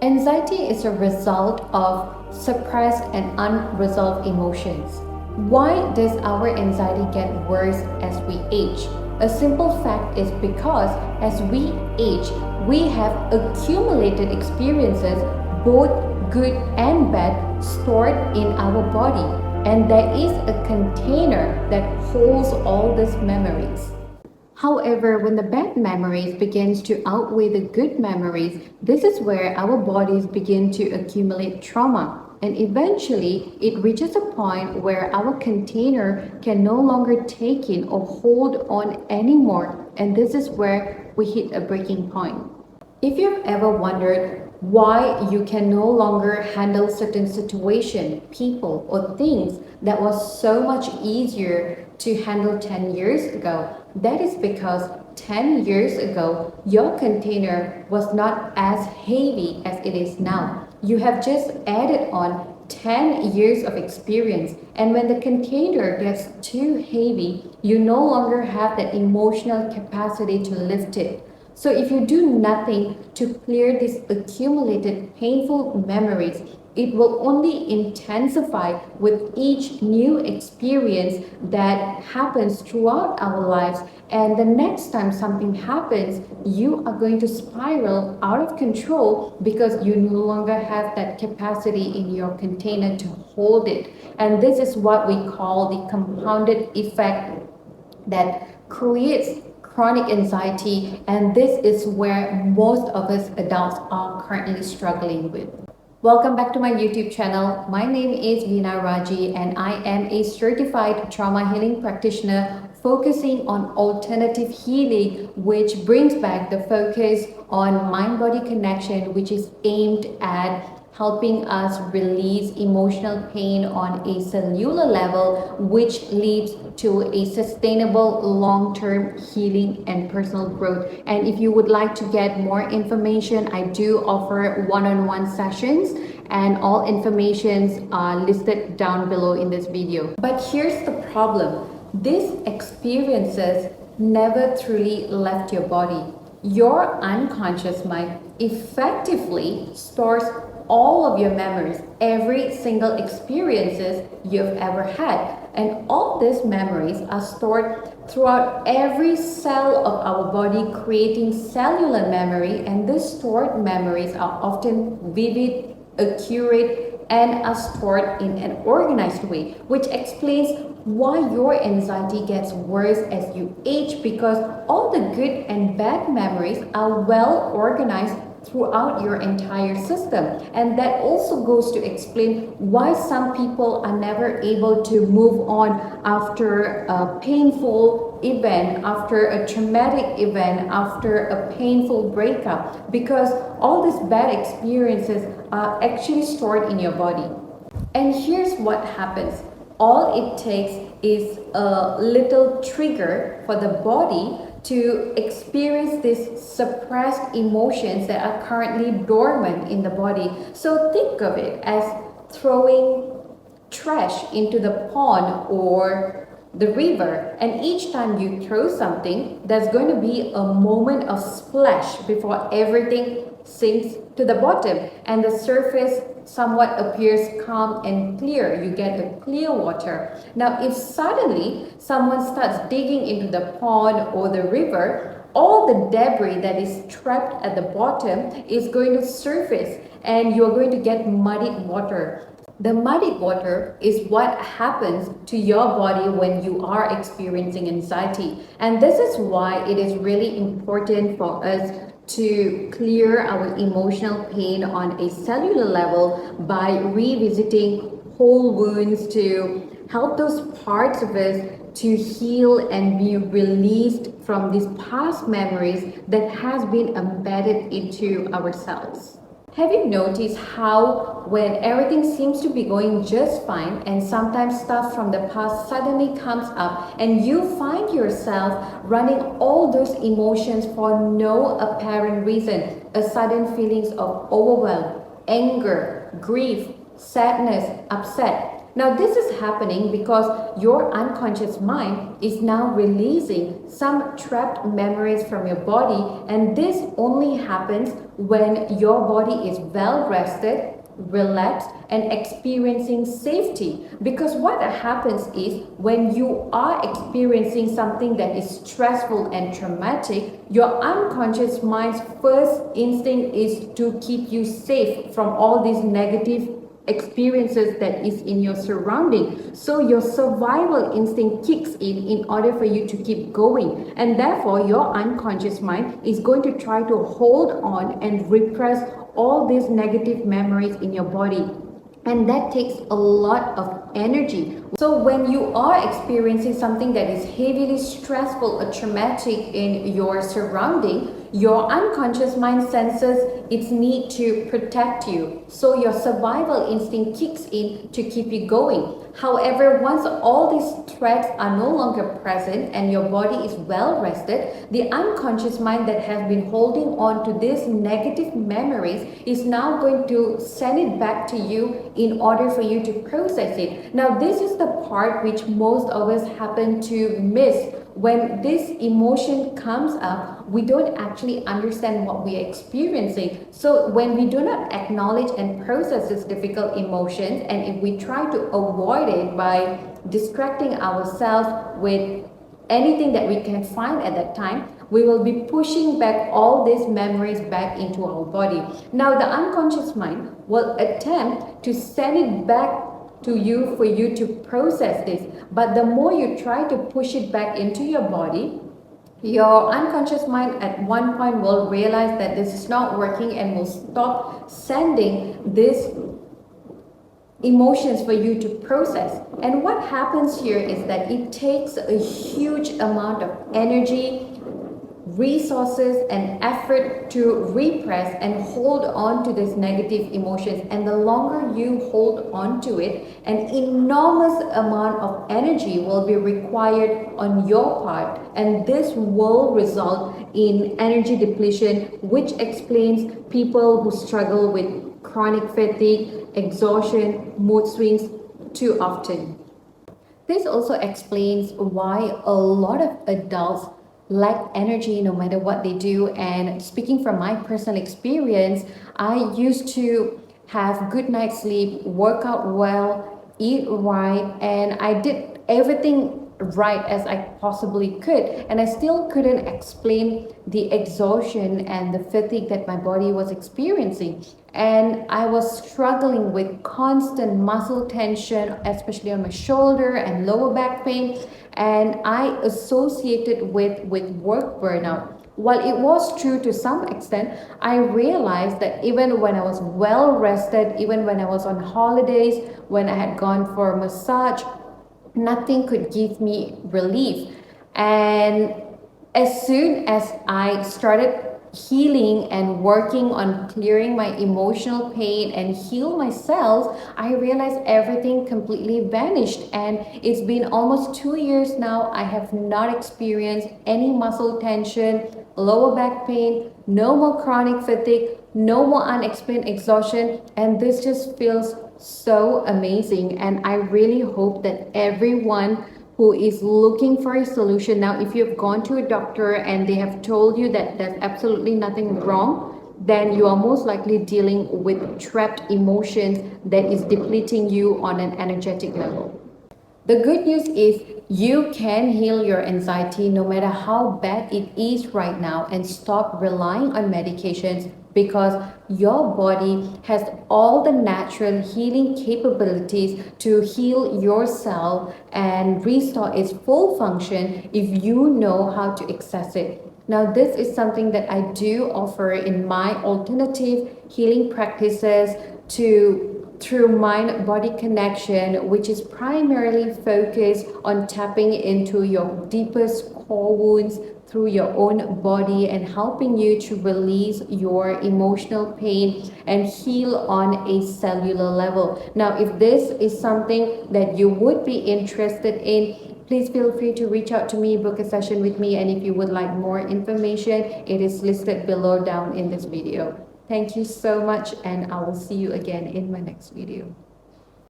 Anxiety is a result of suppressed and unresolved emotions. Why does our anxiety get worse as we age? A simple fact is because as we age, we have accumulated experiences, both good and bad, stored in our body. And there is a container that holds all these memories. However, when the bad memories begins to outweigh the good memories, this is where our bodies begin to accumulate trauma. And eventually, it reaches a point where our container can no longer take in or hold on anymore. And this is where we hit a breaking point. If you've ever wondered why you can no longer handle certain situations, people, or things that was so much easier to handle 10 years ago, that is because 10 years ago, your container was not as heavy as it is now. You have just added on 10 years of experience, and when the container gets too heavy, you no longer have that emotional capacity to lift it. So if you do nothing to clear these accumulated painful memories, it will only intensify with each new experience that happens throughout our lives. And the next time something happens, you are going to spiral out of control because you no longer have that capacity in your container to hold it. And this is what we call the compounded effect that creates chronic anxiety, and this is where most of us adults are currently struggling with. Welcome back to my YouTube channel. My name is Veena Raji and I am a certified trauma healing practitioner focusing on alternative healing, which brings back the focus on mind-body connection, which is aimed at helping us release emotional pain on a cellular level, which leads to a sustainable long-term healing and personal growth. And if you would like to get more information, I do offer one-on-one sessions, and all informations are listed down below in this video. But here's the problem. These experiences never truly left your body. Your unconscious mind effectively stores all of your memories, every single experiences you've ever had. And all these memories are stored throughout every cell of our body, creating cellular memory. And these stored memories are often vivid, accurate, and are stored in an organized way, which explains why your anxiety gets worse as you age, because all the good and bad memories are well organized throughout your entire system. And that also goes to explain why some people are never able to move on after a painful event, after a traumatic event, after a painful breakup, because all these bad experiences are actually stored in your body. And here's what happens. All it takes is a little trigger for the body to experience these suppressed emotions that are currently dormant in the body. So think of it as throwing trash into the pond or the river, and each time you throw something, there's going to be a moment of splash before everything sinks to the bottom and the surface somewhat appears calm and clear. You get a clear water. Now, if suddenly someone starts digging into the pond or the river, all the debris that is trapped at the bottom is going to surface and you're going to get muddied water. The muddied water is what happens to your body when you are experiencing anxiety. And this is why it is really important for us to clear our emotional pain on a cellular level by revisiting whole wounds, to help those parts of us to heal and be released from these past memories that has been embedded into ourselves. Have you noticed how when everything seems to be going just fine and sometimes stuff from the past suddenly comes up and you find yourself running all those emotions for no apparent reason? A sudden feelings of overwhelm, anger, grief, sadness, upset. Now, this is happening because your unconscious mind is now releasing some trapped memories from your body, and this only happens when your body is well rested, relaxed, and experiencing safety. Because what happens is when you are experiencing something that is stressful and traumatic, your unconscious mind's first instinct is to keep you safe from all these negative experiences that is in your surrounding. So your survival instinct kicks in order for you to keep going, and therefore your unconscious mind is going to try to hold on and repress all these negative memories in your body, and that takes a lot of energy. So when you are experiencing something that is heavily stressful or traumatic in your surrounding, your unconscious mind senses its need to protect you. So your survival instinct kicks in to keep you going. However, once all these threats are no longer present and your body is well rested, the unconscious mind that has been holding on to these negative memories is now going to send it back to you in order for you to process it. Now, this is the part which most of us happen to miss. When this emotion comes up, we don't actually understand what we are experiencing. So when we do not acknowledge and process this difficult emotions, and if we try to avoid it by distracting ourselves with anything that we can find at that time, we will be pushing back all these memories back into our body. Now, the unconscious mind will attempt to send it back to you for you to process this. But the more you try to push it back into your body, your unconscious mind at one point will realize that this is not working and will stop sending these emotions for you to process. And what happens here is that it takes a huge amount of energy, resources, and effort to repress and hold on to these negative emotions. And the longer you hold on to it, an enormous amount of energy will be required on your part, and this will result in energy depletion, which explains people who struggle with chronic fatigue, exhaustion, mood swings too often. This also explains why a lot of adults lack energy no matter what they do. And speaking from my personal experience, I used to have good night's sleep, work out well, eat right, and I did everything right as I possibly could, and I still couldn't explain the exhaustion and the fatigue that my body was experiencing. And I was struggling with constant muscle tension, especially on my shoulder and lower back pain, and I associated with work burnout. While it was true to some extent, I realized that even when I was well rested, even when I was on holidays, when I had gone for a massage, nothing could give me relief. And as soon as I started healing and working on clearing my emotional pain and heal myself, I realized everything completely vanished. And it's been almost 2 years now. I have not experienced any muscle tension, lower back pain, no more chronic fatigue, no more unexplained exhaustion, and this just feels so amazing. And I really hope that everyone who is looking for a solution now, if you've gone to a doctor and they have told you that there's absolutely nothing wrong, then you are most likely dealing with trapped emotions that is depleting you on an energetic level. The good news is you can heal your anxiety no matter how bad it is right now, and stop relying on medications, because your body has all the natural healing capabilities to heal yourself and restore its full function if you know how to access it. Now, this is something that I do offer in my alternative healing practices through mind-body connection, which is primarily focused on tapping into your deepest core wounds through your own body and helping you to release your emotional pain and heal on a cellular level. Now, if this is something that you would be interested in, please feel free to reach out to me, book a session with me, and if you would like more information, it is listed below down in this video. Thank you so much, and I will see you again in my next video.